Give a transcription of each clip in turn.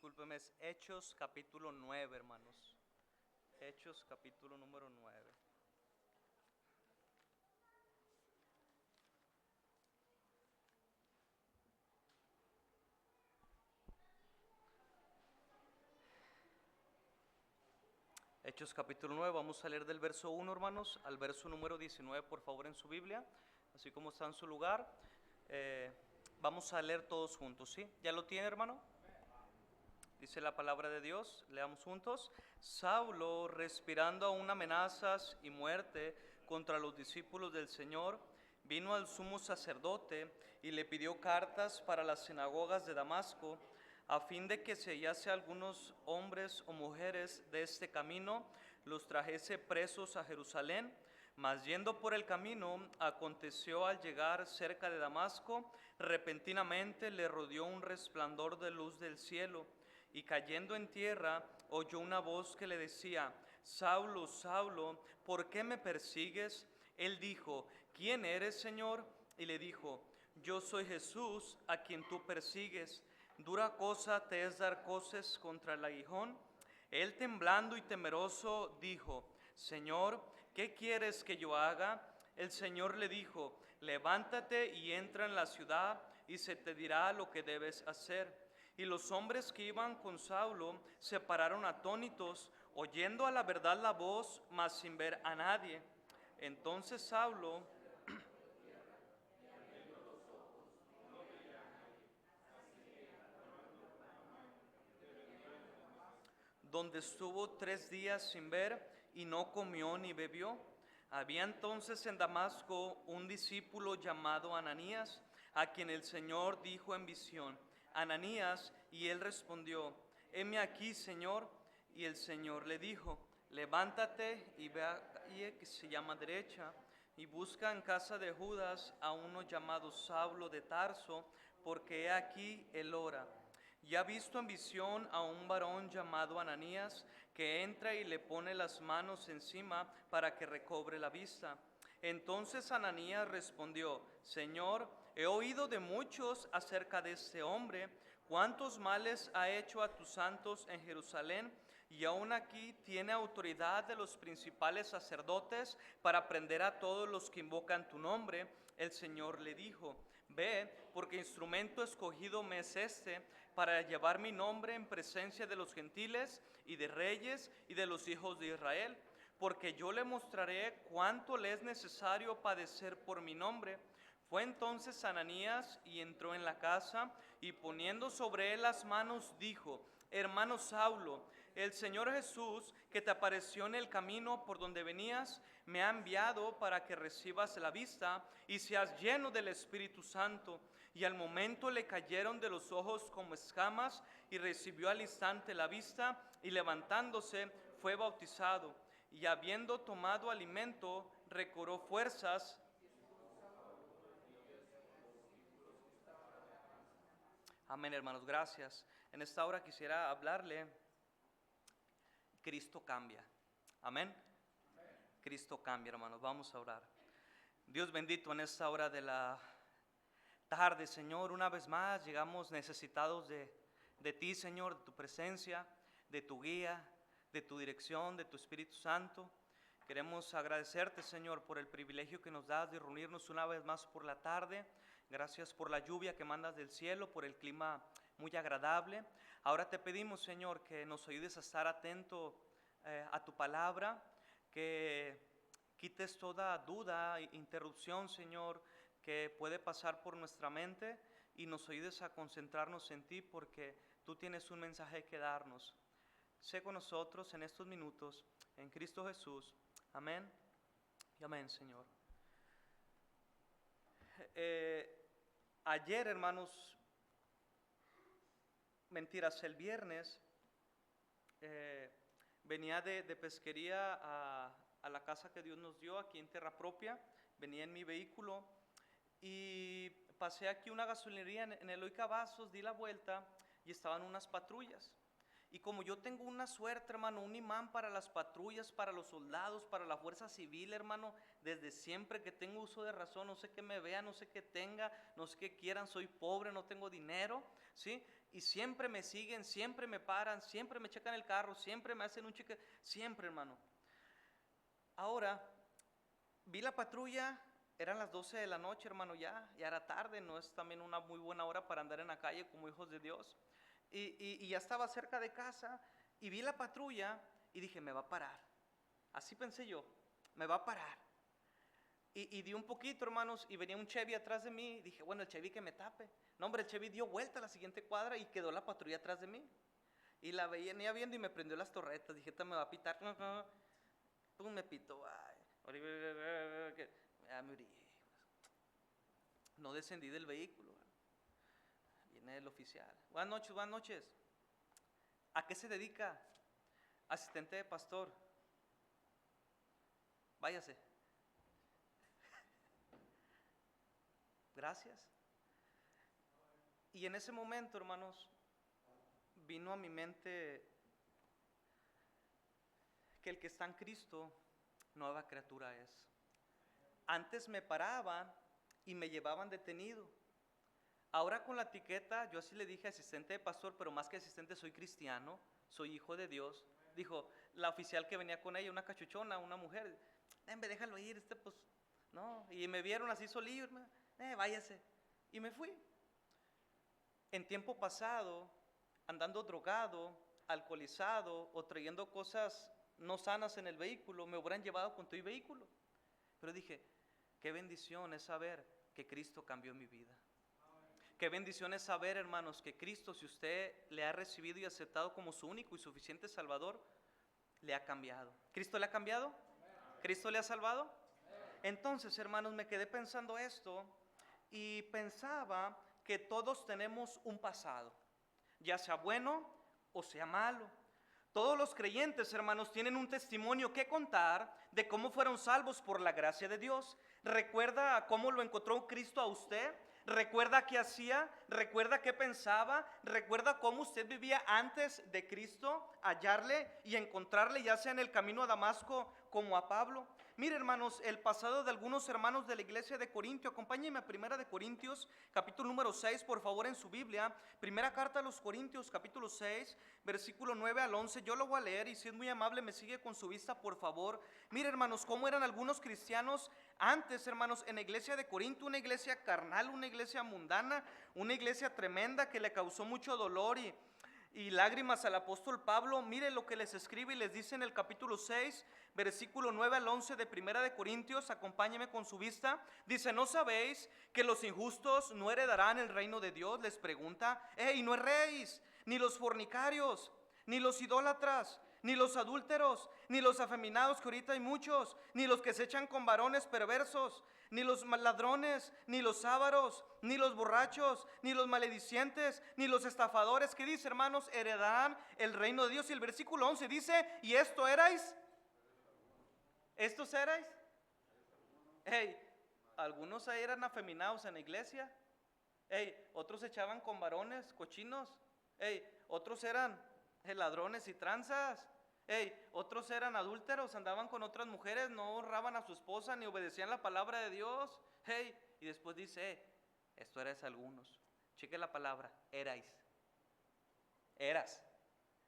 discúlpeme, es Hechos capítulo 9, hermanos. Hechos capítulo número 9. Hechos capítulo 9, vamos a leer del verso 1, hermanos, al verso número 19, por favor, en su Biblia, así como está en su lugar. Vamos a leer todos juntos, ¿sí? ¿Ya lo tiene, hermano? Dice la palabra de Dios, leamos juntos. Saulo, respirando aún amenazas y muerte contra los discípulos del Señor, vino al sumo sacerdote y le pidió cartas para las sinagogas de Damasco, a fin de que se hallase algunos hombres o mujeres de este camino, los trajese presos a Jerusalén. Mas yendo por el camino, aconteció al llegar cerca de Damasco, repentinamente le rodeó un resplandor de luz del cielo, y cayendo en tierra, oyó una voz que le decía: Saulo, Saulo, ¿por qué me persigues? Él dijo: ¿Quién eres, Señor? Y le dijo: Yo soy Jesús, a quien tú persigues. Dura cosa te es dar coces contra el aguijón. Él, temblando y temeroso, dijo: Señor, ¿qué quieres que yo haga? El Señor le dijo: Levántate y entra en la ciudad, y se te dirá lo que debes hacer. Y los hombres que iban con Saulo se pararon atónitos, oyendo a la verdad la voz, mas sin ver a nadie. Entonces Saulo, donde estuvo 3 días sin ver, y no comió ni bebió. Había entonces en Damasco un discípulo llamado Ananías, a quien el Señor dijo en visión: Ananías, y él respondió: heme aquí, Señor. Y el Señor le dijo: levántate y ve a la calle que se llama Derecha, y busca en casa de Judas a uno llamado Saulo de Tarso, porque he aquí él ora. Y ha visto en visión a un varón llamado Ananías, que entra y le pone las manos encima para que recobre la vista. Entonces Ananías respondió: Señor, he oído de muchos acerca de este hombre, cuántos males ha hecho a tus santos en Jerusalén, y aún aquí tiene autoridad de los principales sacerdotes para prender a todos los que invocan tu nombre. El Señor le dijo: Ve, porque instrumento escogido me es este, para llevar mi nombre en presencia de los gentiles y de reyes y de los hijos de Israel, porque yo le mostraré cuánto le es necesario padecer por mi nombre. Fue entonces Ananías y entró en la casa, y poniendo sobre él las manos dijo: Hermano Saulo, el Señor Jesús, que te apareció en el camino por donde venías, me ha enviado para que recibas la vista y seas lleno del Espíritu Santo. Y al momento le cayeron de los ojos como escamas, y recibió al instante la vista, y levantándose fue bautizado. Y habiendo tomado alimento, recobró fuerzas. Amén, hermanos, gracias. En esta hora quisiera hablarle: Cristo cambia. Amén. Cristo cambia, hermanos. Vamos a orar. Dios bendito, en esta hora de la tarde, Señor, una vez más llegamos necesitados de ti, Señor, de tu presencia, de tu guía, de tu dirección, de tu Espíritu Santo. Queremos agradecerte, Señor, por el privilegio que nos das de reunirnos una vez más por la tarde. Gracias por la lluvia que mandas del cielo, por el clima muy agradable. Ahora te pedimos, Señor, que nos ayudes a estar atento a tu palabra, que quites toda duda e interrupción, Señor, que puede pasar por nuestra mente, y nos ayudes a concentrarnos en ti, porque tú tienes un mensaje que darnos. Sé con nosotros en estos minutos, en Cristo Jesús. Amén y amén, Señor. Ayer, hermanos, el viernes, venía de pesquería a la casa que Dios nos dio aquí en Tierra Propia. Venía en mi vehículo y pasé aquí una gasolinería en Eloy Cavazos, di la vuelta y estaban unas patrullas. Y como yo tengo una suerte, hermano, un imán para las patrullas, para los soldados, para la fuerza civil, hermano, desde siempre que tengo uso de razón, no sé qué me vean, no sé qué tenga, no sé qué quieran, soy pobre, no tengo dinero, ¿sí? Y siempre me siguen, siempre me paran, siempre me checan el carro, siempre me hacen un cheque, siempre, hermano. Ahora, vi la patrulla, eran las 12 de la noche, hermano, ya era tarde, no es también una muy buena hora para andar en la calle como hijos de Dios. Y ya estaba cerca de casa y vi la patrulla y dije, me va a parar. Así pensé yo, me va a parar. Y di un poquito, hermanos, y venía un Chevy atrás de mí. Dije, bueno, el Chevy que me tape. No, hombre, el Chevy dio vuelta a la siguiente cuadra y quedó la patrulla atrás de mí. Y la venía viendo y me prendió las torretas. Dije, esta me va a pitar. Pum, me pitó. Ya me orillé. No descendí del vehículo. Viene el oficial. Buenas noches, buenas noches. ¿A qué se dedica? Asistente de pastor. Váyase. Gracias. Y en ese momento, hermanos, vino a mi mente que el que está en Cristo, nueva criatura es. Antes me paraban y me llevaban detenido. Ahora con la etiqueta, yo así le dije asistente de pastor, pero más que asistente soy cristiano, soy hijo de Dios. Dijo la oficial que venía con ella, una cachuchona, una mujer, déjalo ir, pues, no. Y me vieron así solillo, váyase. Y me fui. En tiempo pasado, andando drogado, alcoholizado o trayendo cosas no sanas en el vehículo, me hubieran llevado con todo el vehículo. Pero dije, qué bendición es saber que Cristo cambió mi vida. Qué bendición es saber, hermanos, que Cristo, si usted le ha recibido y aceptado como su único y suficiente Salvador, le ha cambiado. ¿Cristo le ha cambiado? ¿Cristo le ha salvado? Entonces, hermanos, me quedé pensando esto y pensaba que todos tenemos un pasado, ya sea bueno o sea malo. Todos los creyentes, hermanos, tienen un testimonio que contar de cómo fueron salvos por la gracia de Dios. ¿Recuerda cómo lo encontró Cristo a usted? ¿Recuerda qué hacía? ¿Recuerda qué pensaba? ¿Recuerda cómo usted vivía antes de Cristo? Hallarle y encontrarle, ya sea en el camino a Damasco como a Pablo. Mire, hermanos, el pasado de algunos hermanos de la iglesia de Corintio. Acompáñenme a Primera de Corintios, capítulo número 6, por favor, en su Biblia. Primera carta a los Corintios, capítulo 6, versículo 9 al 11. Yo lo voy a leer y si es muy amable me sigue con su vista, por favor. Mire, hermanos, cómo eran algunos cristianos antes, hermanos, en la iglesia de Corinto, una iglesia carnal, una iglesia mundana, una iglesia tremenda que le causó mucho dolor y lágrimas al apóstol Pablo. Mire lo que les escribe y les dice en el capítulo 6, versículo 9 al 11 de Primera de Corintios. Acompáñeme con su vista. Dice, ¿no sabéis que los injustos no heredarán el reino de Dios? Les pregunta. Y no erréis, ni los fornicarios, ni los idólatras, ni los adúlteros, ni los afeminados, que ahorita hay muchos, ni los que se echan con varones perversos, ni los ladrones, ni los ávaros, ni los borrachos, ni los maledicientes, ni los estafadores, que dice, hermanos, heredarán el reino de Dios. Y el versículo 11 dice, ¿y esto erais? ¿Estos erais? Algunos ahí eran afeminados en la iglesia. Otros se echaban con varones cochinos. Otros eran ladrones y tranzas. Otros eran adúlteros, andaban con otras mujeres, no honraban a su esposa ni obedecían la palabra de Dios. Y después dice, esto erais algunos. Cheque la palabra, erais. Eras.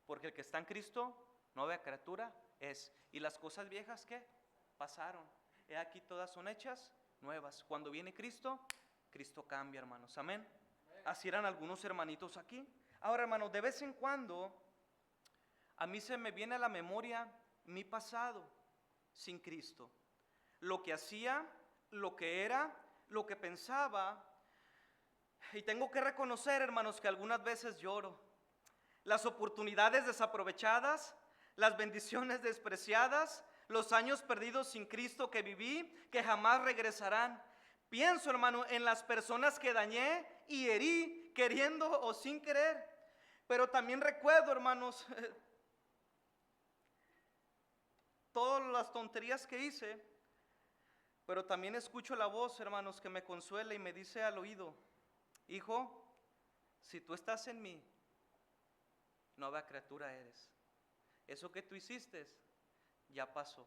Porque el que está en Cristo, nueva criatura es. Y las cosas viejas, ¿qué? Pasaron. He aquí todas son hechas nuevas. Cuando viene Cristo, Cristo cambia, hermanos. Amén. Así eran algunos hermanitos aquí. Ahora, hermanos, de vez en cuando a mí se me viene a la memoria mi pasado sin Cristo. Lo que hacía, lo que era, lo que pensaba. Y tengo que reconocer, hermanos, que algunas veces lloro. Las oportunidades desaprovechadas, las bendiciones despreciadas, los años perdidos sin Cristo que viví, que jamás regresarán. Pienso, hermano, en las personas que dañé y herí, queriendo o sin querer. Pero también recuerdo, hermanos, todas las tonterías que hice, pero también escucho la voz, hermanos, que me consuela y me dice al oído, hijo, si tú estás en mí, nueva criatura eres. Eso que tú hiciste ya pasó.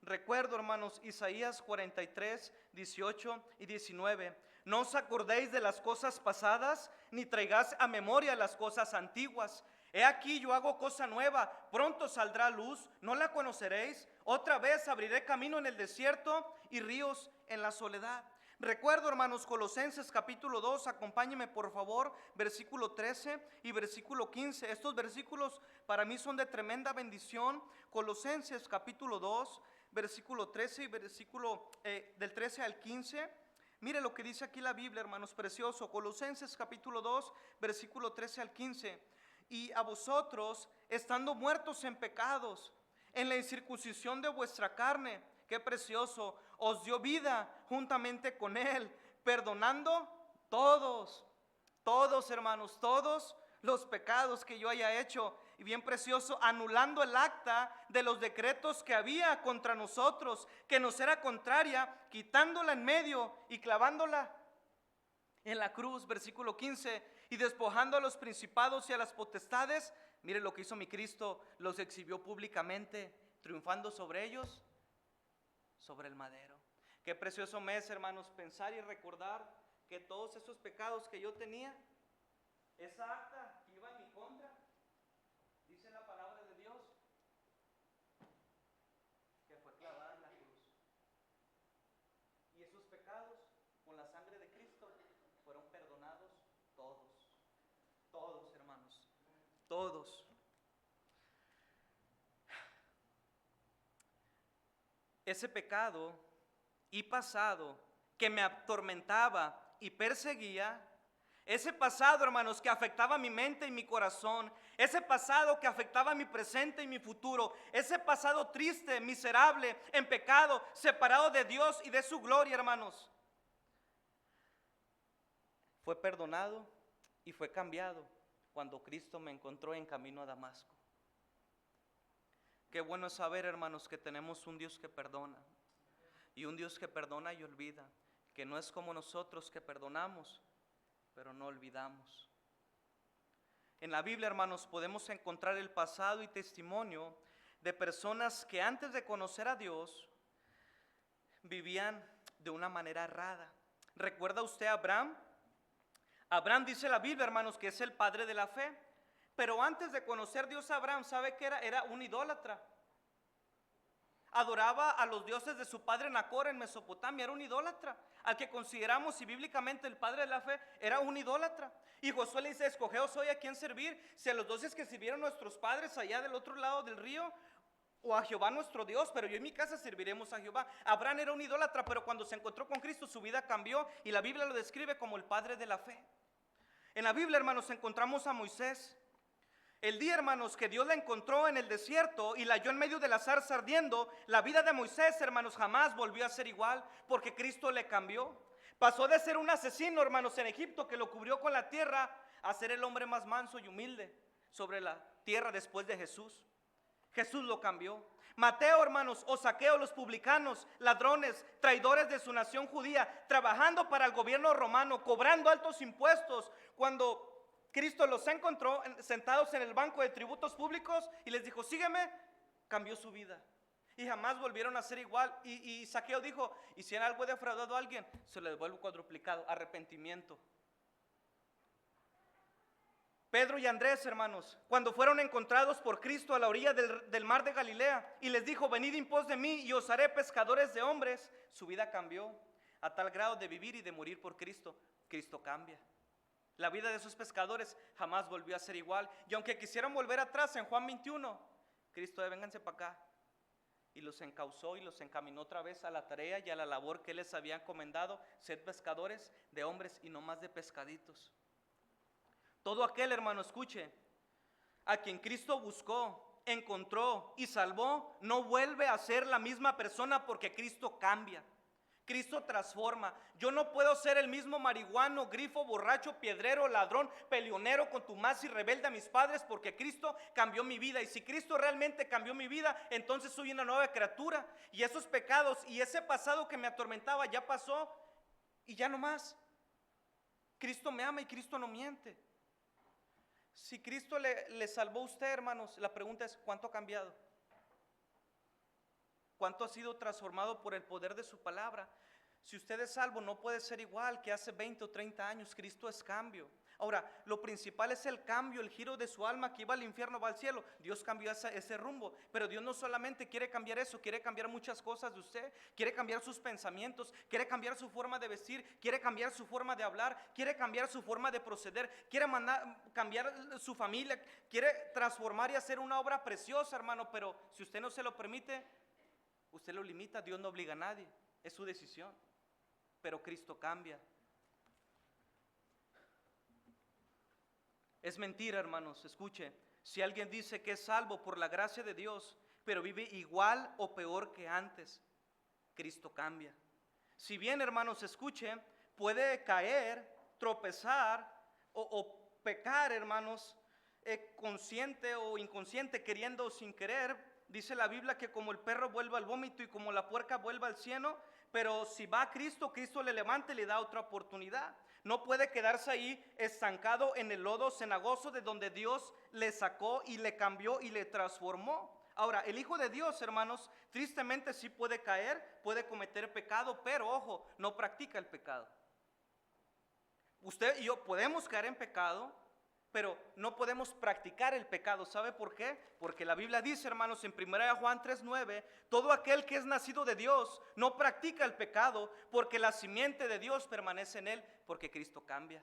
Recuerdo, hermanos, Isaías 43, 18 y 19. No os acordéis de las cosas pasadas, ni traigáis a memoria las cosas antiguas. He aquí yo hago cosa nueva, pronto saldrá luz, ¿no la conoceréis? Otra vez abriré camino en el desierto y ríos en la soledad. Recuerdo, hermanos, Colosenses capítulo 2, acompáñenme por favor, versículo 13 y versículo 15. Estos versículos para mí son de tremenda bendición. Colosenses capítulo 2, versículo 13 y versículo del 13 al 15. Mire lo que dice aquí la Biblia, hermanos, precioso. Colosenses capítulo 2, versículo 13 al 15. Y a vosotros, estando muertos en pecados, en la incircuncisión de vuestra carne, qué precioso, os dio vida juntamente con él, perdonando todos, hermanos, todos los pecados que yo haya hecho. Y bien precioso, anulando el acta de los decretos que había contra nosotros, que nos era contraria, quitándola en medio y clavándola en la cruz. Versículo 15, y despojando a los principados y a las potestades, mire lo que hizo mi Cristo, los exhibió públicamente, triunfando sobre ellos, sobre el madero. Qué precioso mes, hermanos, pensar y recordar que todos esos pecados que yo tenía, esa acta que iba en mi contra, dice la palabra de Dios, que fue clavada en la cruz. Y esos pecados, con la sangre de Cristo, fueron perdonados todos, hermanos, todos. Ese pecado y pasado que me atormentaba y perseguía, ese pasado, hermanos, que afectaba mi mente y mi corazón, ese pasado que afectaba mi presente y mi futuro, ese pasado triste, miserable, en pecado, separado de Dios y de su gloria, hermanos, fue perdonado y fue cambiado cuando Cristo me encontró en camino a Damasco. Qué bueno es saber, hermanos, que tenemos un Dios que perdona, y un Dios que perdona y olvida, que no es como nosotros que perdonamos, pero no olvidamos. En la Biblia, hermanos, podemos encontrar el pasado y testimonio de personas que antes de conocer a Dios vivían de una manera errada. ¿Recuerda usted a Abraham? Abraham, dice la Biblia, hermanos, que es el padre de la fe. Pero antes de conocer a Dios, Abraham, ¿sabe qué era? Era un idólatra. Adoraba a los dioses de su padre Nacor en Mesopotamia, era un idólatra. Al que consideramos y bíblicamente el padre de la fe, era un idólatra. Y Josué le dice, escogeos hoy a quién servir, si a los dioses que sirvieron nuestros padres allá del otro lado del río, o a Jehová nuestro Dios, pero yo en mi casa serviremos a Jehová. Abraham era un idólatra, pero cuando se encontró con Cristo su vida cambió, y la Biblia lo describe como el padre de la fe. En la Biblia, hermanos, encontramos a Moisés. El día, hermanos, que Dios la encontró en el desierto y la halló en medio de la zarza ardiendo, la vida de Moisés, hermanos, jamás volvió a ser igual, porque Cristo le cambió. Pasó de ser un asesino, hermanos, en Egipto, que lo cubrió con la tierra, a ser el hombre más manso y humilde sobre la tierra después de Jesús. Jesús lo cambió. Mateo, hermanos, o Zaqueo, los publicanos, ladrones, traidores de su nación judía, trabajando para el gobierno romano, cobrando altos impuestos, cuando Cristo los encontró sentados en el banco de tributos públicos y les dijo, sígueme, cambió su vida. Y jamás volvieron a ser igual. Y Zaqueo dijo, y si en algo he defraudado a alguien, se lo devuelvo cuadruplicado, arrepentimiento. Pedro y Andrés, hermanos, cuando fueron encontrados por Cristo a la orilla del mar de Galilea, y les dijo, venid en pos de mí y os haré pescadores de hombres, su vida cambió a tal grado de vivir y de morir por Cristo. Cristo cambia. La vida de esos pescadores jamás volvió a ser igual. Y aunque quisieran volver atrás en Juan 21, Cristo, vénganse para acá. Y los encauzó y los encaminó otra vez a la tarea y a la labor que Él les había encomendado, ser pescadores de hombres y no más de pescaditos. Todo aquel, hermano, escuche, a quien Cristo buscó, encontró y salvó, no vuelve a ser la misma persona, porque Cristo cambia. Cristo transforma. Yo no puedo ser el mismo marihuano, grifo, borracho, piedrero, ladrón, peleonero, contumaz y rebelde a mis padres, porque Cristo cambió mi vida. Y si Cristo realmente cambió mi vida, entonces soy una nueva criatura. Y esos pecados y ese pasado que me atormentaba ya pasó y ya no más. Cristo me ama y Cristo no miente. Si Cristo le salvó a usted, hermanos, la pregunta es, ¿cuánto ha cambiado? ¿Cuánto ha sido transformado por el poder de su palabra? Si usted es salvo, no puede ser igual que hace 20 o 30 años. Cristo es cambio. Ahora, lo principal es el cambio, el giro de su alma, que iba al infierno, va al cielo. Dios cambió ese rumbo, pero Dios no solamente quiere cambiar eso, quiere cambiar muchas cosas de usted, quiere cambiar sus pensamientos, quiere cambiar su forma de vestir, quiere cambiar su forma de hablar, quiere cambiar su forma de proceder, quiere cambiar su familia, quiere transformar y hacer una obra preciosa, hermano, pero si usted no se lo permite, usted lo limita. Dios no obliga a nadie, es su decisión, pero Cristo cambia. Es mentira, hermanos, escuche, si alguien dice que es salvo por la gracia de Dios, pero vive igual o peor que antes, Cristo cambia. Si bien, hermanos, escuche, puede caer, tropezar o pecar, hermanos, consciente o inconsciente, queriendo o sin querer. Dice la Biblia que como el perro vuelve al vómito y como la puerca vuelve al cieno, pero si va a Cristo, Cristo le levanta y le da otra oportunidad. No puede quedarse ahí estancado en el lodo cenagoso de donde Dios le sacó y le cambió y le transformó. Ahora, el Hijo de Dios, hermanos, tristemente sí puede caer, puede cometer pecado, pero ojo, no practica el pecado. Usted y yo podemos caer en pecado, pero no podemos practicar el pecado. ¿Sabe por qué? Porque la Biblia dice, hermanos, en 1 Juan 3:9, todo aquel que es nacido de Dios no practica el pecado, porque la simiente de Dios permanece en él, porque Cristo cambia.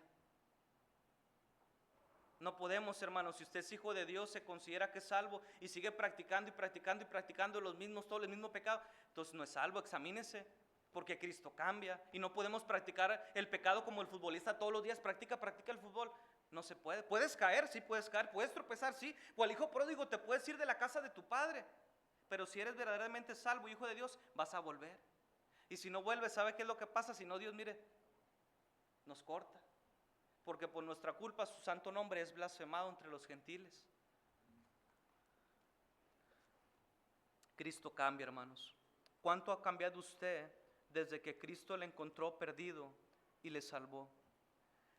No podemos, hermanos, si usted es hijo de Dios, se considera que es salvo y sigue practicando y practicando y practicando todo el mismo pecado, entonces no es salvo. Examínese, porque Cristo cambia. Y no podemos practicar el pecado como el futbolista todos los días practica el fútbol. No se puede. Puedes caer, sí puedes caer, puedes tropezar, sí. O al hijo pródigo te puedes ir de la casa de tu padre. Pero si eres verdaderamente salvo, hijo de Dios, vas a volver. Y si no vuelves, ¿sabe qué es lo que pasa? Si no, Dios, mire, nos corta. Porque por nuestra culpa su santo nombre es blasfemado entre los gentiles. Cristo cambia, hermanos. ¿Cuánto ha cambiado usted desde que Cristo le encontró perdido y le salvó?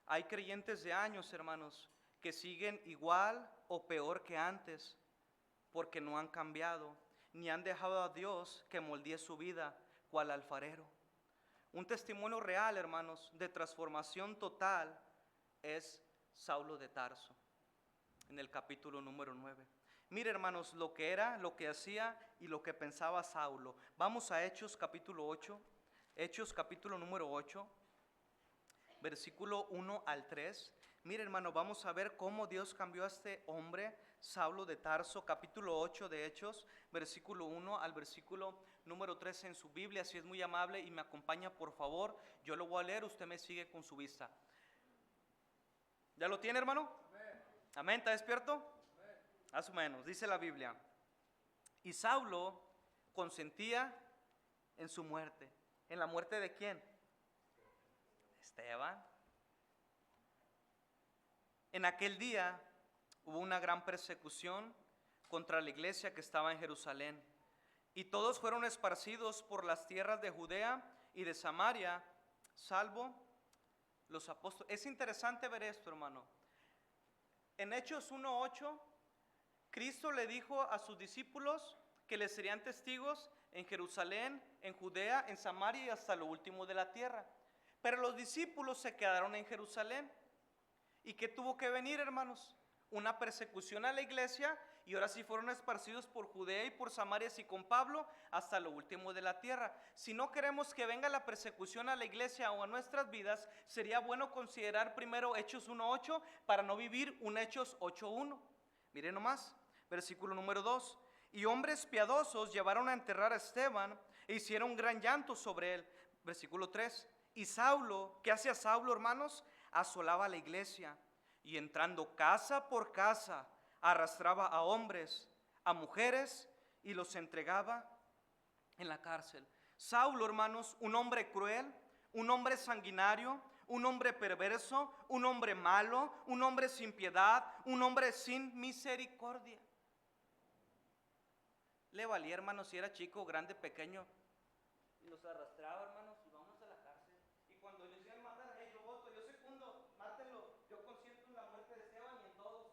Hay creyentes de años, hermanos, que siguen igual o peor que antes, porque no han cambiado, ni han dejado a Dios que moldee su vida cual alfarero. Un testimonio real, hermanos, de transformación total es Saulo de Tarso, en el capítulo número 9. Mire, hermanos, lo que era, lo que hacía y lo que pensaba Saulo. Vamos a Hechos capítulo 8, Hechos capítulo número 8, versículo 1 al 3. Mire, hermano, vamos a ver cómo Dios cambió a este hombre, Saulo de Tarso, capítulo 8 de Hechos, versículo 1 al versículo número 3 en su Biblia. Si es muy amable y me acompaña, por favor, yo lo voy a leer, usted me sigue con su vista. ¿Ya lo tiene, hermano? Amén. Amén, ¿está despierto? Amén. Más o menos, dice la Biblia. Y Saulo consentía en su muerte. ¿En la muerte de quién? Esteban. En aquel día hubo una gran persecución contra la iglesia que estaba en Jerusalén, y todos fueron esparcidos por las tierras de Judea y de Samaria, salvo los apóstoles. Es interesante ver esto, hermano. En Hechos 1:8, Cristo le dijo a sus discípulos que les serían testigos en Jerusalén, en Judea, en Samaria y hasta lo último de la tierra. Pero los discípulos se quedaron en Jerusalén. ¿Y qué tuvo que venir, hermanos? Una persecución a la iglesia, y ahora sí fueron esparcidos por Judea y por Samaria y con Pablo hasta lo último de la tierra. Si no queremos que venga la persecución a la iglesia o a nuestras vidas, sería bueno considerar primero Hechos 1:8 para no vivir un Hechos 8:1. Miren nomás, versículo número 2. Y hombres piadosos llevaron a enterrar a Esteban e hicieron un gran llanto sobre él. Versículo 3. Y Saulo, ¿qué hacía Saulo, hermanos? Asolaba la iglesia y entrando casa por casa arrastraba a hombres, a mujeres y los entregaba en la cárcel. Saulo, hermanos, un hombre cruel, un hombre sanguinario, un hombre perverso, un hombre malo, un hombre sin piedad, un hombre sin misericordia. Le valía, hermanos, si era chico, grande, pequeño, y los arrastraba, hermanos, y vamos a la cárcel. Y cuando les iban a matar, hey, yo voto, yo secundo, mátenlo, yo consiento en la muerte de Esteban y en todos.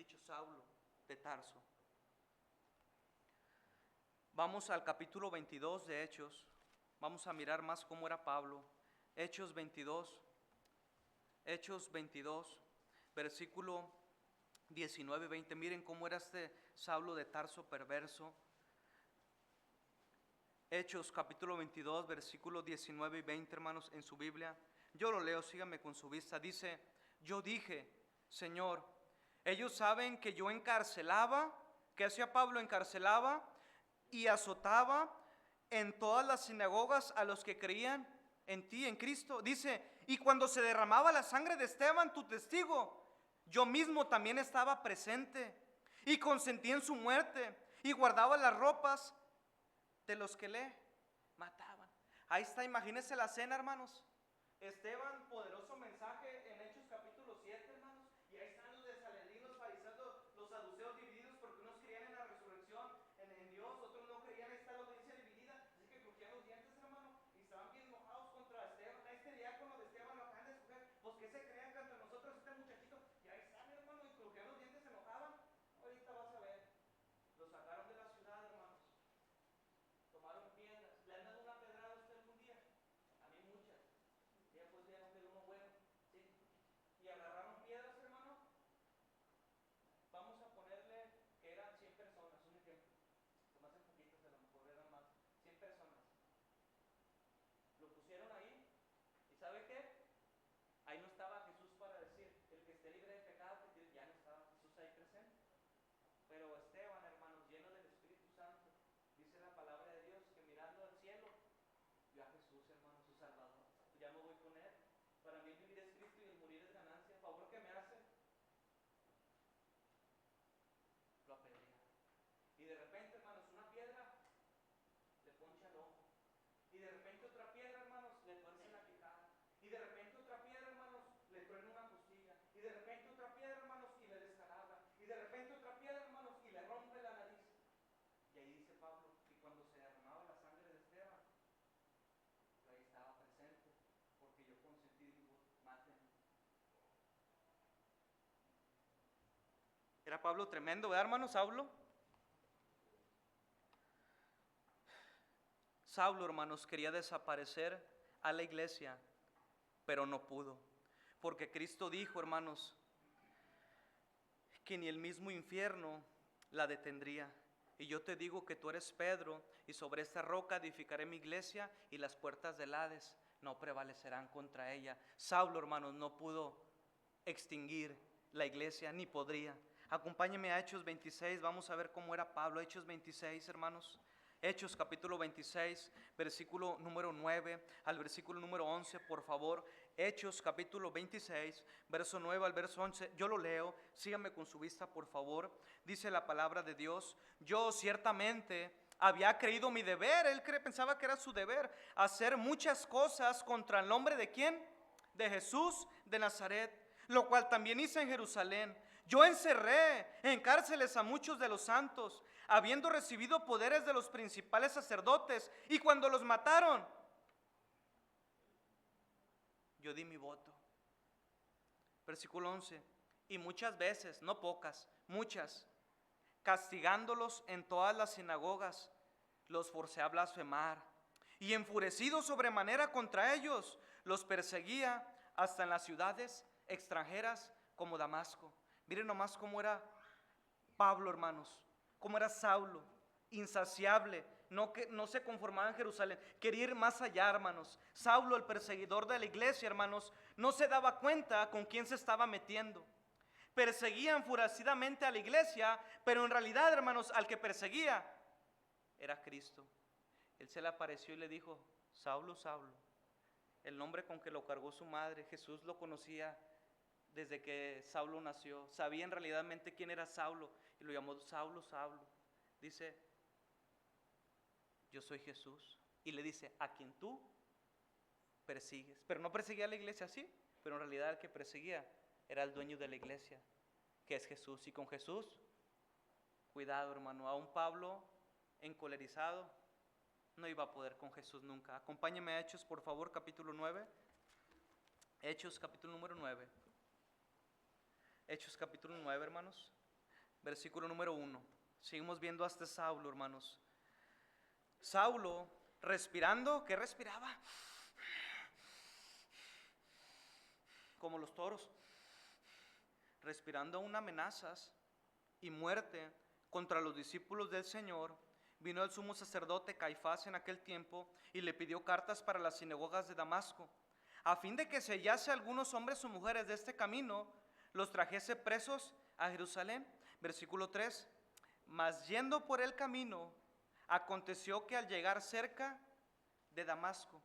dicho Saulo de Tarso. Vamos al capítulo 22 de Hechos. Vamos a mirar más cómo era Pablo. Hechos 22, versículo 19 y 20. Miren cómo era este Saulo de Tarso perverso. Hechos capítulo 22, versículos 19 y 20, hermanos, en su Biblia. Yo lo leo, síganme con su vista. Dice: yo dije, Señor, ellos saben que yo encarcelaba, que hacía Pablo, encarcelaba y azotaba en todas las sinagogas a los que creían en ti, en Cristo. Dice: y cuando se derramaba la sangre de Esteban, tu testigo, yo mismo también estaba presente y consentí en su muerte y guardaba las ropas de los que le mataban. Ahí está, imagínense la cena, hermanos. Esteban, poderoso mensaje en Hechos capítulo 7, hermanos. Y ahí están los de Sanedrín, los fariseos, los saduceos divididos, porque unos creían en la resurrección, en Dios, otros no creían. Ahí está la audiencia dividida. Así que crujían los dientes, hermano, y estaban bien enojados contra Esteban. A este diácono de Esteban lo acaban de escoger. Pues que se crean que entre nosotros este muchachito. Y ahí están, hermano, y crujían los dientes, se enojaban. Ahorita vas a ver. Lo sacaron de la ciudad, hermanos. Tomaron piedras. ¿Le han dado una pedrada a usted algún día? A mí muchas. Y después ya no quedó uno bueno. ¿Sí? Y agarraron piedras, hermano. Vamos a ponerle que eran 100 personas, un ejemplo. Se me hacen poquitas, a lo mejor eran más. 100 personas. Lo pusieron ahí. ¿Y sabe qué? Ahí no estaba Jesús para decir: el que esté libre de pecado, que ya no estaba Jesús ahí presente. Pero Esteban, hermanos, lleno del Espíritu Santo, dice la palabra de Dios que mirando al cielo vio a Jesús, hermano, su Salvador. Ya me voy con él. Para mí el vivir es Cristo y el morir es ganancia. ¿Favor que me hace? Lo apedrea. Y de repente, hermanos, una piedra le poncha el ojo. Y de repente otra piedra, hermanos, le tuerce la quijada. Y de repente otra piedra, hermanos, le truena una costilla. Y de repente otra piedra, hermanos, y le descalabra. Y de repente otra piedra, hermanos, y le rompe la nariz. Y ahí dice Pablo que cuando se derramaba la sangre de Esteban, yo ahí estaba presente, porque yo consentí y digo: mátenme. Era Pablo tremendo, ¿verdad, hermano? Saulo, hermanos, quería desaparecer a la iglesia, pero no pudo, porque Cristo dijo, hermanos, que ni el mismo infierno la detendría. Y yo te digo que tú eres Pedro, y sobre esta roca edificaré mi iglesia, y las puertas del Hades no prevalecerán contra ella. Saulo, hermanos, no pudo extinguir la iglesia, ni podría. Acompáñenme a Hechos 26, vamos a ver cómo era Pablo. Hechos 26, hermanos. Hechos capítulo 26, versículo número 9 al versículo número 11, por favor. Hechos capítulo 26, verso 9 al verso 11. Yo lo leo, síganme con su vista, por favor. Dice la palabra de Dios: yo ciertamente había creído mi deber. Él pensaba que era su deber hacer muchas cosas contra el nombre de ¿quién? De Jesús de Nazaret, lo cual también hice en Jerusalén. Yo encerré en cárceles a muchos de los santos, habiendo recibido poderes de los principales sacerdotes, y cuando los mataron, yo di mi voto. Versículo 11. Y muchas veces, no pocas, muchas, castigándolos en todas las sinagogas, los forcé a blasfemar, y enfurecido sobremanera contra ellos, los perseguía hasta en las ciudades extranjeras como Damasco. Miren nomás cómo era Pablo, hermanos, cómo era Saulo, insaciable, no se conformaba en Jerusalén, quería ir más allá, hermanos. Saulo, el perseguidor de la iglesia, hermanos, no se daba cuenta con quién se estaba metiendo. Perseguía enfurecidamente a la iglesia, pero en realidad, hermanos, al que perseguía era Cristo. Él se le apareció y le dijo: Saulo, Saulo, el nombre con que lo cargó su madre. Jesús lo conocía desde que Saulo nació, sabía en realidad quién era Saulo, y lo llamó Saulo, Saulo. Dice: yo soy Jesús. Y le dice: a quien tú persigues. Pero no perseguía a la iglesia así, pero en realidad el que perseguía era el dueño de la iglesia, que es Jesús. Y con Jesús, cuidado, hermano, a un Pablo encolerizado no iba a poder con Jesús nunca. Acompáñeme a Hechos, por favor, capítulo 9. Hechos, capítulo número 9. Hechos capítulo 9, hermanos. versículo número 1. Seguimos viendo a este Saulo, hermanos. Saulo, respirando, ¿qué respiraba? Como los toros, respirando aún amenazas y muerte contra los discípulos del Señor. Vino el sumo sacerdote Caifás en aquel tiempo y le pidió cartas para las sinagogas de Damasco, a fin de que se hallase algunos hombres o mujeres de este camino, los trajese presos a Jerusalén. Versículo 3. Mas yendo por el camino, aconteció que al llegar cerca de Damasco,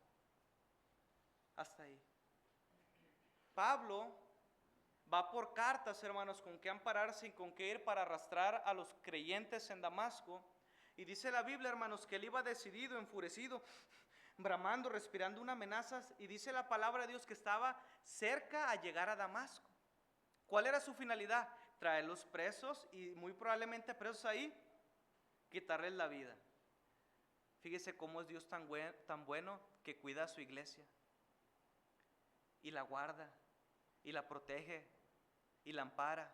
hasta ahí, Pablo va por cartas, hermanos, con qué ampararse y con qué ir para arrastrar a los creyentes en Damasco. Y dice la Biblia, hermanos, que él iba decidido, enfurecido, bramando, respirando una amenaza. Y dice la palabra de Dios que estaba cerca a llegar a Damasco. ¿Cuál era su finalidad? Traerlos presos y muy probablemente presos ahí, quitarles la vida. Fíjese cómo es Dios tan bueno que cuida a su iglesia y la guarda y la protege y la ampara,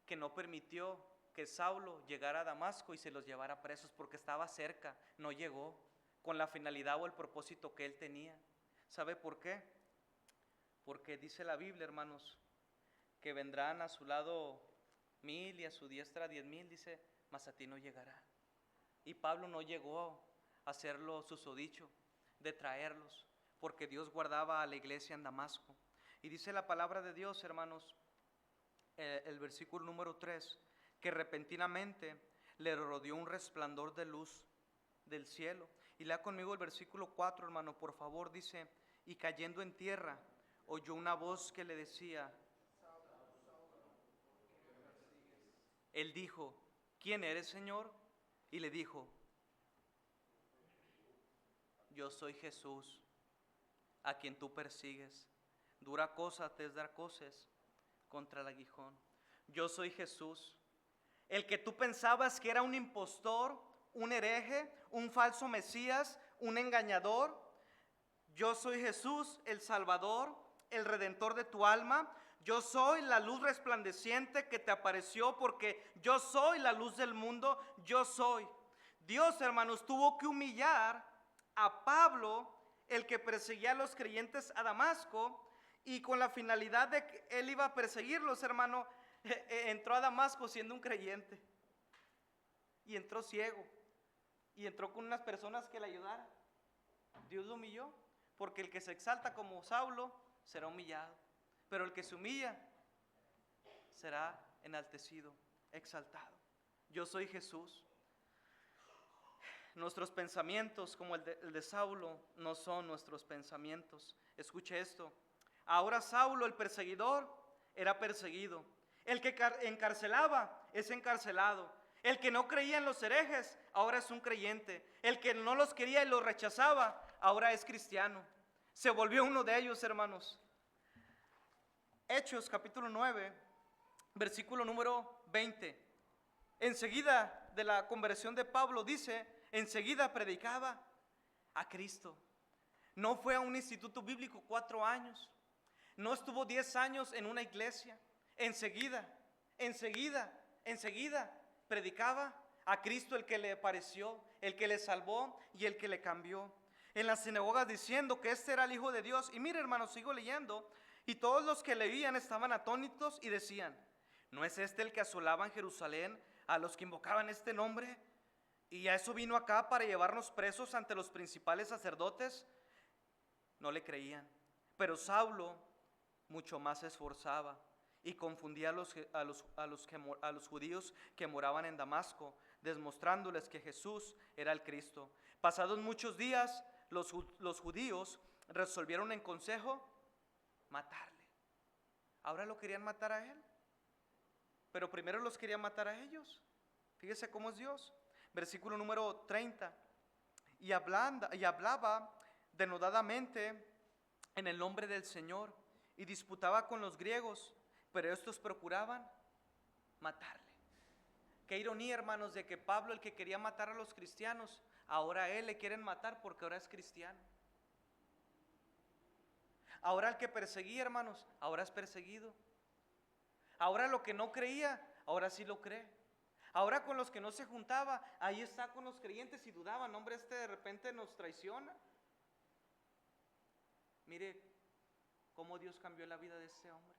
que no permitió que Saulo llegara a Damasco y se los llevara presos porque estaba cerca, no llegó con la finalidad o el propósito que él tenía. ¿Sabe por qué? Porque dice la Biblia, hermanos, que vendrán a su lado 1000 y a su diestra 10,000, dice, mas a ti no llegará. Y Pablo no llegó a hacerlo susodicho, de traerlos, porque Dios guardaba a la iglesia en Damasco. Y dice la palabra de Dios, hermanos, el versículo número 3, que repentinamente le rodeó un resplandor de luz del cielo. Y lea conmigo el versículo 4, hermano, por favor. Dice, y cayendo en tierra, oyó una voz que le decía, él dijo, ¿quién eres, Señor? Y le dijo, yo soy Jesús, a quien tú persigues. Dura cosa te es dar cosas contra el aguijón. Yo soy Jesús, el que tú pensabas que era un impostor, un hereje, un falso Mesías, un engañador. Yo soy Jesús, el Salvador, el Redentor de tu alma. Yo soy la luz resplandeciente que te apareció, porque yo soy la luz del mundo. Yo soy. Dios, hermanos, tuvo que humillar a Pablo, el que perseguía a los creyentes a Damasco, y con la finalidad de que él iba a perseguirlos, hermano, entró a Damasco siendo un creyente, y entró ciego, y entró con unas personas que le ayudaran. Dios lo humilló, porque el que se exalta como Saulo será humillado, pero el que se humilla será enaltecido, exaltado. Yo soy Jesús. Nuestros pensamientos, como el de Saulo, no son nuestros pensamientos. Escuche esto. Ahora Saulo, el perseguidor, era perseguido. El que encarcelaba es encarcelado. El que no creía en los herejes, ahora es un creyente. El que no los quería y los rechazaba, ahora es cristiano. Se volvió uno de ellos, hermanos. Hechos capítulo 9, versículo número 20. Enseguida de la conversión de Pablo, dice, enseguida predicaba a Cristo. No fue a un instituto bíblico 4 años. No estuvo 10 años en una iglesia. Enseguida predicaba a Cristo, el que le apareció, el que le salvó y el que le cambió. En las sinagogas diciendo que este era el Hijo de Dios. Y mire, hermanos, sigo leyendo. Y todos los que leían estaban atónitos y decían, ¿no es este el que asolaba en Jerusalén a los que invocaban este nombre? Y a eso vino acá para llevarnos presos ante los principales sacerdotes. No le creían. Pero Saulo mucho más se esforzaba y confundía a los judíos que moraban en Damasco, demostrándoles que Jesús era el Cristo. Pasados muchos días, los judíos resolvieron en consejo matarle. Ahora lo querían matar a él, pero primero los querían matar a ellos. Fíjese cómo es Dios. Versículo número 30. Y hablaba denodadamente en el nombre del Señor y disputaba con los griegos, pero estos procuraban matarle. Qué ironía, hermanos, de que Pablo, el que quería matar a los cristianos, ahora a él le quieren matar porque ahora es cristiano. Ahora el que perseguía, hermanos, ahora es perseguido. Ahora lo que no creía, ahora sí lo cree. Ahora con los que no se juntaba, ahí está con los creyentes y dudaban, hombre, este de repente nos traiciona. Mire cómo Dios cambió la vida de este hombre.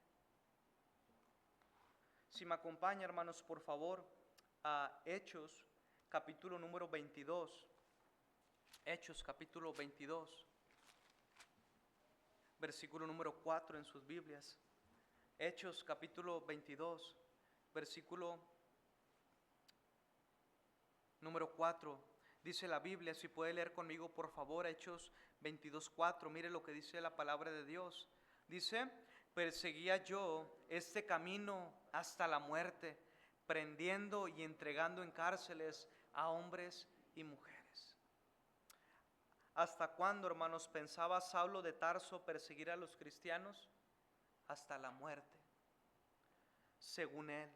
Si me acompaña, hermanos, por favor, a Hechos, capítulo número 22. Hechos, capítulo 22, versículo número 4 en sus Biblias. Hechos, capítulo 22, versículo número 4. Dice la Biblia, si puede leer conmigo, por favor, Hechos 22, 4. Mire lo que dice la palabra de Dios. Dice: perseguía yo este camino hasta la muerte, prendiendo y entregando en cárceles a hombres y mujeres. ¿Hasta cuándo, hermanos, pensaba Saulo de Tarso perseguir a los cristianos? Hasta la muerte, según él.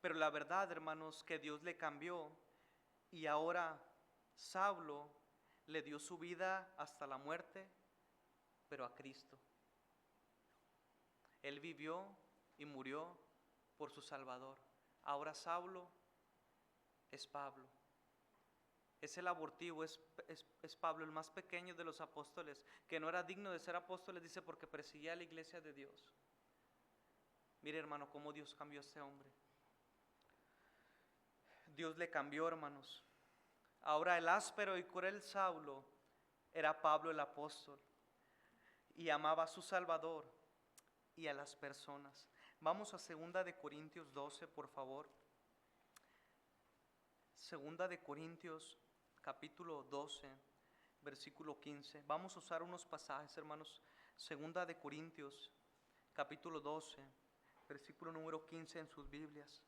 Pero la verdad, hermanos, que Dios le cambió y ahora Saulo le dio su vida hasta la muerte, pero a Cristo. Él vivió y murió por su Salvador. Ahora Saulo es Pablo. Es el abortivo, es Pablo, el más pequeño de los apóstoles, que no era digno de ser apóstoles, dice, porque perseguía a la iglesia de Dios. Mire, hermano, cómo Dios cambió a este hombre. Dios le cambió, hermanos. Ahora el áspero y cruel Saulo era Pablo el apóstol y amaba a su Salvador y a las personas. Vamos a 2 de Corintios 12, por favor. 2 de Corintios, capítulo 12, versículo 15. Vamos a usar unos pasajes, hermanos. 2 de Corintios, capítulo 12, versículo número 15 en sus Biblias.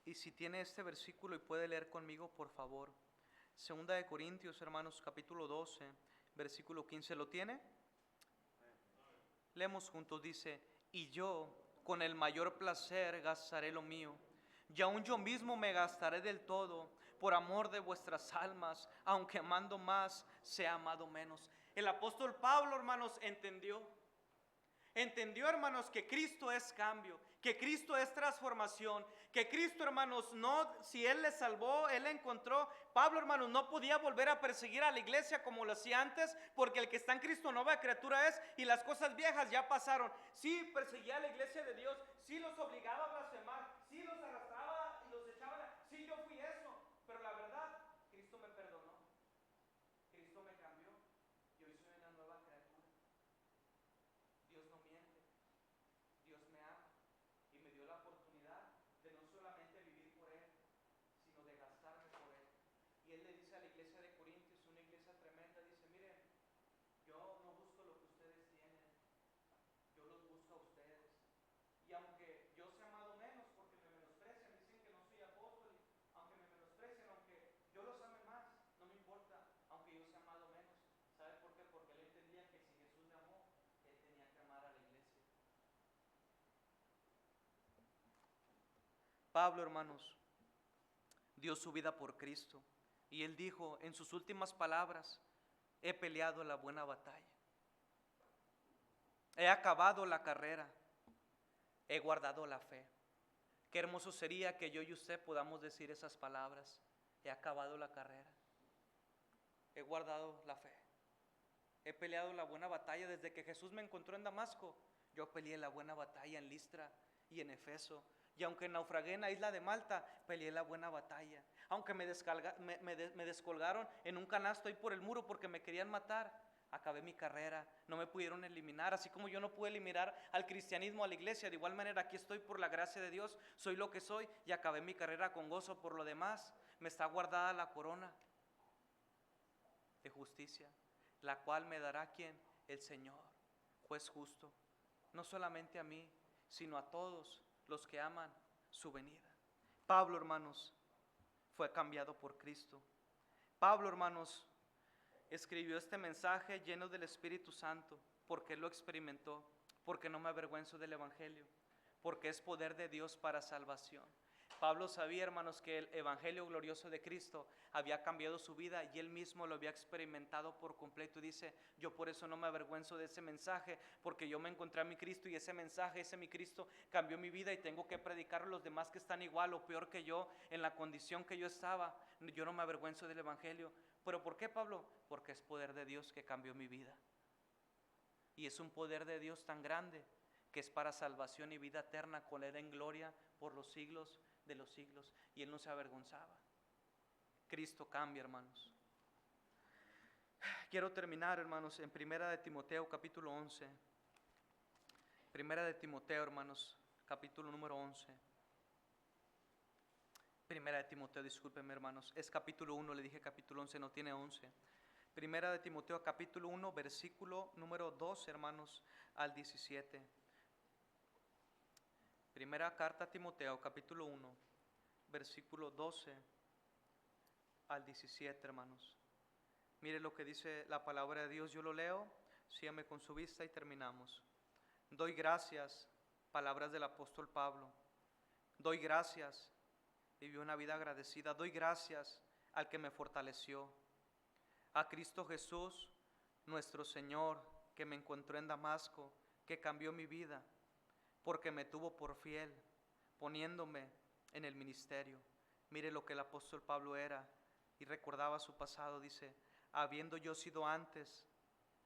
Y si tiene este versículo y puede leer conmigo, por favor. 2 de Corintios, hermanos, capítulo 12, versículo 15. ¿Lo tiene? Leemos juntos, dice: y yo con el mayor placer gastaré lo mío, y aun yo mismo me gastaré del todo, por amor de vuestras almas, aunque amando más, sea amado menos. El apóstol Pablo, hermanos, entendió, hermanos, que Cristo es cambio, que Cristo es transformación, que Cristo, hermanos, no, si Él le salvó, Él le encontró. Pablo, hermanos, no podía volver a perseguir a la iglesia como lo hacía antes, porque el que está en Cristo nueva criatura es, y las cosas viejas ya pasaron. Sí, perseguía a la iglesia de Dios, sí los obligaba a blasfemar, sí los arrastraba y los echaba, sí yo fui eso, pero la verdad, Cristo me perdonó, Cristo me cambió, y hoy soy una nueva criatura. Dios no miente, Dios me ama y me dio la oportunidad de no solamente vivir por Él, sino de gastarme por Él. Y Él le dice a la iglesia de Corintios, una iglesia tremenda, dice: miren, yo no busco lo que ustedes tienen, yo los busco a ustedes. Y aunque yo sea amado menos porque me menosprecian, dicen que no soy apóstol, aunque me menosprecian, aunque yo los ame más, no me importa, aunque yo sea amado menos. ¿Sabe por qué? Porque Él entendía que si Jesús me amó, Él tenía que amar a la iglesia. Pablo, hermanos, dio su vida por Cristo, y él dijo en sus últimas palabras: he peleado la buena batalla, he acabado la carrera, he guardado la fe. Qué hermoso sería que yo y usted podamos decir esas palabras: he acabado la carrera, he guardado la fe, he peleado la buena batalla. Desde que Jesús me encontró en Damasco, yo peleé la buena batalla en Listra y en Efeso. Y aunque naufragué en la isla de Malta, peleé la buena batalla. Aunque me descolgaron en un canasto ahí por el muro porque me querían matar, acabé mi carrera, no me pudieron eliminar. Así como yo no pude eliminar al cristianismo, a la iglesia, de igual manera aquí estoy por la gracia de Dios, soy lo que soy y acabé mi carrera con gozo. Por lo demás, me está guardada la corona de justicia, la cual me dará ¿quién? El Señor, juez justo, no solamente a mí, sino a todos los que aman su venida. Pablo, hermanos, fue cambiado por Cristo. Pablo, hermanos, escribió este mensaje lleno del Espíritu Santo porque él lo experimentó, porque no me avergüenzo del Evangelio, porque es poder de Dios para salvación. Pablo sabía, hermanos, que el evangelio glorioso de Cristo había cambiado su vida y él mismo lo había experimentado por completo. Dice, yo por eso no me avergüenzo de ese mensaje, porque yo me encontré a mi Cristo y ese mensaje, ese mi Cristo cambió mi vida y tengo que predicar a los demás que están igual o peor que yo en la condición que yo estaba. Yo no me avergüenzo del evangelio. ¿Pero por qué, Pablo? Porque es poder de Dios que cambió mi vida. Y es un poder de Dios tan grande que es para salvación y vida eterna con Él en gloria por los siglos de los siglos. Y Él no se avergonzaba. Cristo cambia, hermanos. Quiero terminar, hermanos, en Primera de Timoteo, capítulo 11. Primera de Timoteo, hermanos, capítulo número 11. Primera de Timoteo, discúlpenme, hermanos, es capítulo 1, le dije capítulo 11, no tiene 11. Primera de Timoteo, capítulo 1, versículo número 2, hermanos, al 17. Primera carta a Timoteo, capítulo 1, versículo 12 al 17, hermanos. Mire lo que dice la palabra de Dios, yo lo leo, sígame con su vista y terminamos. Doy gracias, palabras del apóstol Pablo, doy gracias, viví una vida agradecida, doy gracias al que me fortaleció, a Cristo Jesús, nuestro Señor, que me encontró en Damasco, que cambió mi vida, porque me tuvo por fiel, poniéndome en el ministerio. Mire lo que el apóstol Pablo era y recordaba su pasado, dice, habiendo yo sido antes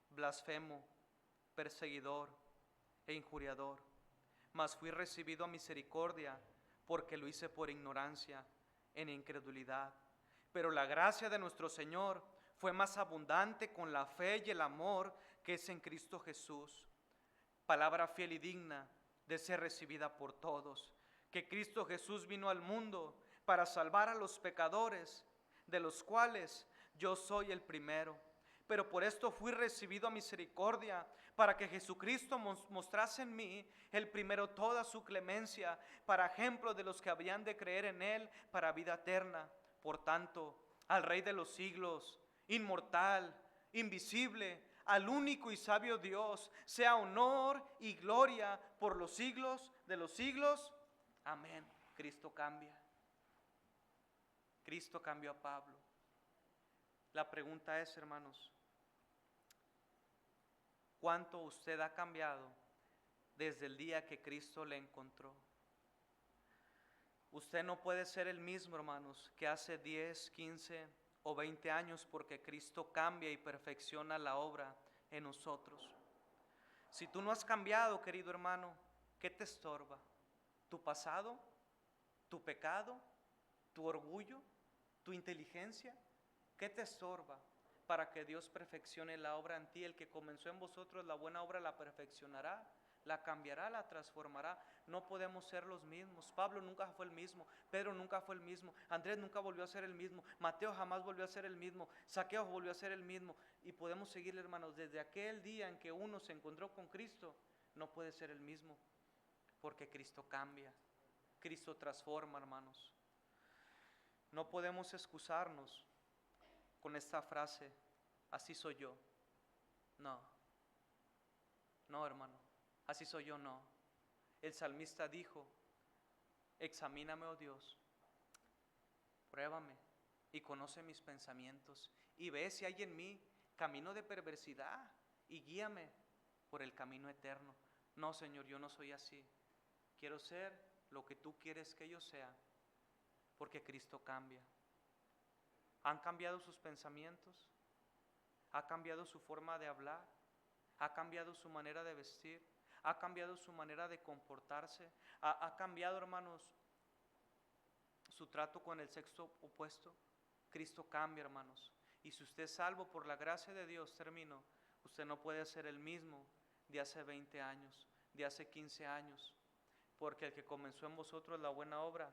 blasfemo, perseguidor e injuriador, mas fui recibido a misericordia, porque lo hice por ignorancia, en incredulidad. Pero la gracia de nuestro Señor fue más abundante con la fe y el amor que es en Cristo Jesús. Palabra fiel y digna de ser recibida por todos, que Cristo Jesús vino al mundo para salvar a los pecadores, de los cuales yo soy el primero. Pero por esto fui recibido a misericordia, para que Jesucristo mostrase en mí el primero toda su clemencia, para ejemplo de los que habían de creer en Él para vida eterna. Por tanto, al Rey de los siglos, inmortal, invisible, al único y sabio Dios, sea honor y gloria por los siglos de los siglos. Amén. Cristo cambia. Cristo cambió a Pablo. La pregunta es, hermanos, ¿cuánto usted ha cambiado desde el día que Cristo le encontró? Usted no puede ser el mismo, hermanos, que hace 10, 15 o 20 años, porque Cristo cambia y perfecciona la obra en nosotros. Si tú no has cambiado, querido hermano, ¿qué te estorba? ¿Tu pasado? ¿Tu pecado? ¿Tu orgullo? ¿Tu inteligencia? ¿Qué te estorba para que Dios perfeccione la obra en ti? El que comenzó en vosotros la buena obra la perfeccionará, la cambiará, la transformará. No podemos ser los mismos. Pablo nunca fue el mismo, Pedro nunca fue el mismo, Andrés nunca volvió a ser el mismo, Mateo jamás volvió a ser el mismo, Zaqueo volvió a ser el mismo. Y podemos seguir, hermanos, desde aquel día en que uno se encontró con Cristo, no puede ser el mismo, porque Cristo cambia, Cristo transforma, hermanos. No podemos excusarnos con esta frase, así soy yo. No, hermano, así soy yo, no. El salmista dijo, examíname, oh Dios, pruébame y conoce mis pensamientos y ve si hay en mí camino de perversidad y guíame por el camino eterno. No, Señor, yo no soy así. Quiero ser lo que tú quieres que yo sea, porque Cristo cambia. ¿Han cambiado sus pensamientos? ¿Ha cambiado su forma de hablar? ¿Ha cambiado su manera de vestir? ¿Ha cambiado su manera de comportarse? ¿Ha cambiado, hermanos, su trato con el sexo opuesto? Cristo cambia, hermanos. Y si usted es salvo por la gracia de Dios, termino, usted no puede ser el mismo de hace 20 años, de hace 15 años, porque el que comenzó en vosotros la buena obra,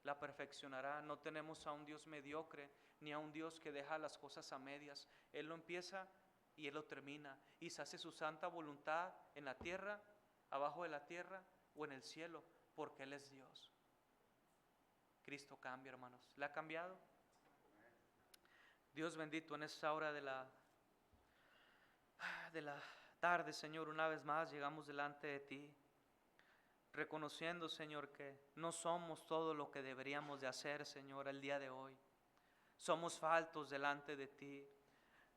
la perfeccionará. No tenemos a un Dios mediocre, ni a un Dios que deja las cosas a medias. Él lo empieza y Él lo termina, y se hace su santa voluntad en la tierra, abajo de la tierra o en el cielo, porque Él es Dios. Cristo cambia, hermanos. ¿Le ha cambiado? Dios bendito, en esta hora de la tarde, Señor, una vez más llegamos delante de ti. reconociendo, Señor, que no somos todo lo que deberíamos de hacer, Señor, el día de hoy. Somos faltos delante de ti.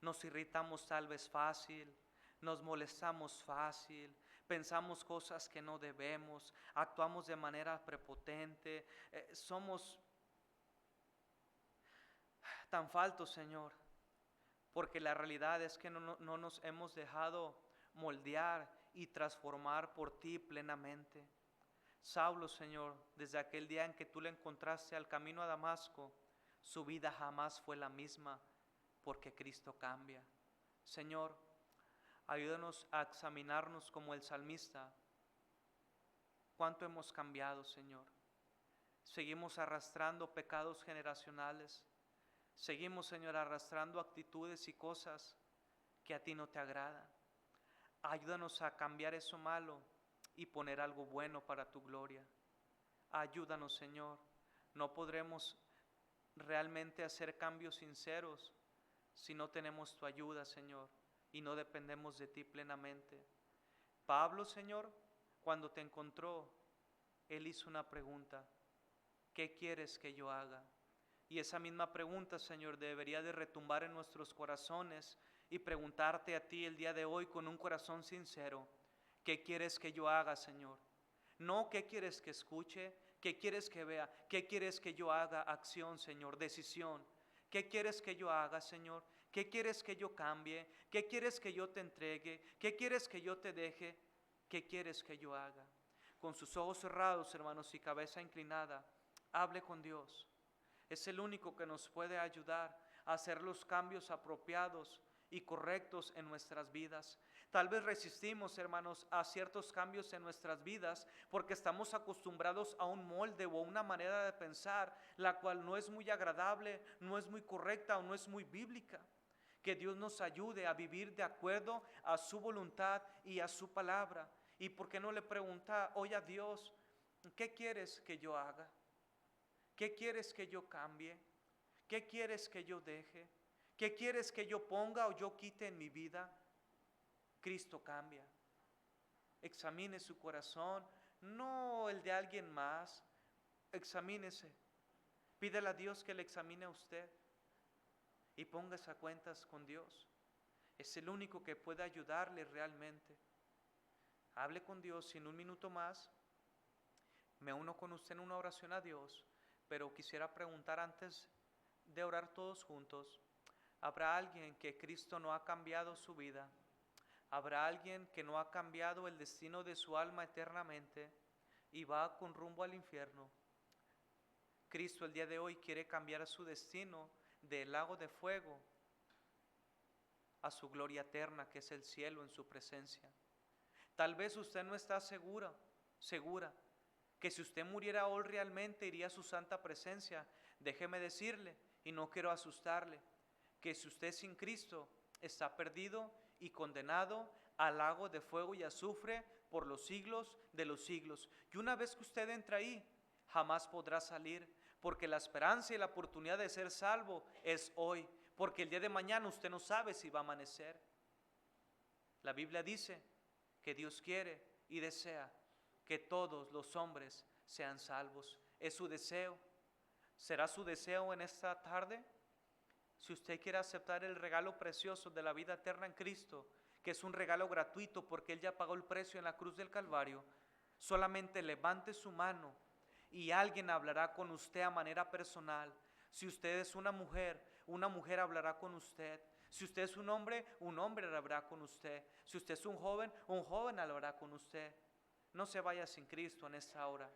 Nos irritamos tal vez fácil, nos molestamos fácil, pensamos cosas que no debemos, actuamos de manera prepotente, somos tan faltos, Señor, porque la realidad es que no nos hemos dejado moldear y transformar por ti plenamente. Saulo, Señor, desde aquel día en que tú le encontraste al camino a Damasco, su vida jamás fue la misma, porque Cristo cambia. Señor, ayúdanos a examinarnos como el salmista. ¿Cuánto hemos cambiado, Señor? Seguimos arrastrando pecados generacionales. Seguimos, Señor, arrastrando actitudes y cosas que a ti no te agradan. Ayúdanos a cambiar eso malo y poner algo bueno para tu gloria. Ayúdanos, Señor. No podremos realmente hacer cambios sinceros si no tenemos tu ayuda, Señor, y no dependemos de ti plenamente. Pablo, Señor, cuando te encontró, él hizo una pregunta: ¿qué quieres que yo haga? Y esa misma pregunta, Señor, debería de retumbar en nuestros corazones y preguntarte a ti el día de hoy con un corazón sincero: ¿qué quieres que yo haga, Señor? No qué quieres que escuche, qué quieres que vea, qué quieres que yo haga, acción, Señor, decisión. ¿Qué quieres que yo haga, Señor? ¿Qué quieres que yo cambie? ¿Qué quieres que yo te entregue? ¿Qué quieres que yo te deje? ¿Qué quieres que yo haga? Con sus ojos cerrados, hermanos, y cabeza inclinada, hable con Dios. Es el único que nos puede ayudar a hacer los cambios apropiados y correctos en nuestras vidas. Tal vez resistimos, hermanos, a ciertos cambios en nuestras vidas porque estamos acostumbrados a un molde o a una manera de pensar la cual no es muy agradable, no es muy correcta o no es muy bíblica. Que Dios nos ayude a vivir de acuerdo a su voluntad y a su palabra. ¿Y por qué no le pregunta hoy a Dios: ¿qué quieres que yo haga? ¿Qué quieres que yo cambie? ¿Qué quieres que yo deje? ¿Qué quieres que yo ponga o yo quite en mi vida? Cristo cambia. Examine su corazón, no el de alguien más. Examínese. Pídele a Dios que le examine a usted y póngase a cuentas con Dios. Es el único que puede ayudarle realmente. Hable con Dios. Y en un minuto más me uno con usted en una oración a Dios, pero quisiera preguntar antes de orar todos juntos: ¿habrá alguien que Cristo no ha cambiado su vida? ¿Habrá alguien que no ha cambiado el destino de su alma eternamente y va con rumbo al infierno? Cristo el día de hoy quiere cambiar su destino del lago de fuego a su gloria eterna, que es el cielo en su presencia. Tal vez usted no está segura que si usted muriera hoy realmente iría a su santa presencia. Déjeme decirle, y no quiero asustarle, que si usted sin Cristo está perdido y condenado al lago de fuego y azufre por los siglos de los siglos. Y una vez que usted entra ahí, jamás podrá salir, porque la esperanza y la oportunidad de ser salvo es hoy, porque el día de mañana usted no sabe si va a amanecer. La Biblia dice que Dios quiere y desea que todos los hombres sean salvos. Es su deseo. ¿Será su deseo en esta tarde? Si usted quiere aceptar el regalo precioso de la vida eterna en Cristo, que es un regalo gratuito porque Él ya pagó el precio en la cruz del Calvario, solamente levante su mano y alguien hablará con usted a manera personal. Si usted es una mujer hablará con usted. Si usted es un hombre hablará con usted. Si usted es un joven hablará con usted. No se vaya sin Cristo en esta hora.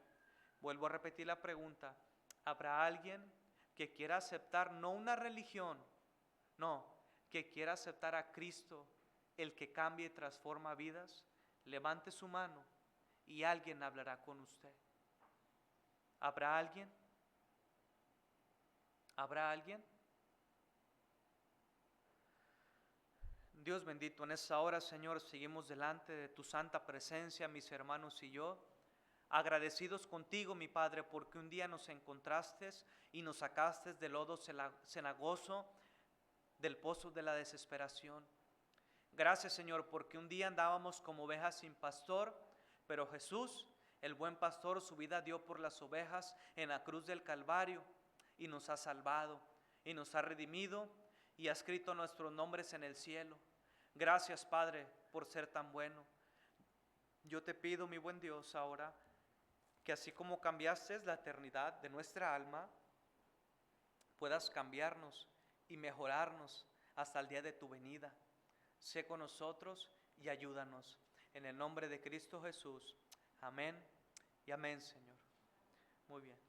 Vuelvo a repetir la pregunta: ¿habrá alguien que quiera aceptar no una religión, no, que quiera aceptar a Cristo, el que cambia y transforma vidas? Levante su mano y alguien hablará con usted. ¿Habrá alguien? ¿Habrá alguien? Dios bendito, en esta hora, Señor, seguimos delante de tu santa presencia, mis hermanos y yo, agradecidos contigo, mi Padre, porque un día nos encontraste y nos sacaste del lodo cenagoso, del pozo de la desesperación. Gracias, Señor, porque un día andábamos como ovejas sin pastor, pero Jesús, El buen pastor su vida dio por las ovejas en la cruz del Calvario y nos ha salvado y nos ha redimido y ha escrito nuestros nombres en el cielo. Gracias, Padre, por ser tan bueno. Yo te pido, mi buen Dios, ahora que así como cambiaste la eternidad de nuestra alma, puedas cambiarnos y mejorarnos hasta el día de tu venida. Sé con nosotros y ayúdanos. En el nombre de Cristo Jesús. Amén y amén, Señor. Muy bien.